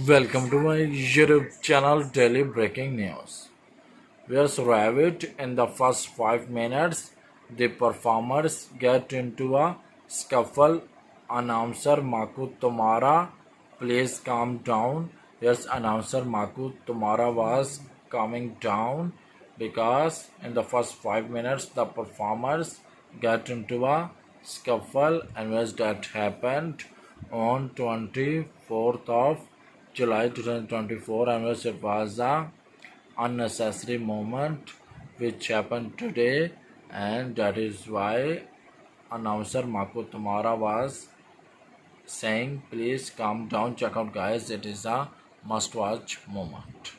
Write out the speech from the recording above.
Welcome to my YouTube channel Daily Breaking News. Where's Rabbit in the first 5 minutes? The performers get into a scuffle. Announcer Maku Tomara, please calm down. Yes, announcer Maku Tomara was calming down because in the first 5 minutes the performers get into a scuffle, and was that happened on 24th of July 2024, and it was a unnecessary moment which happened today, and that is why announcer Mako Tamara was saying please calm down, check out guys, it is a must watch moment.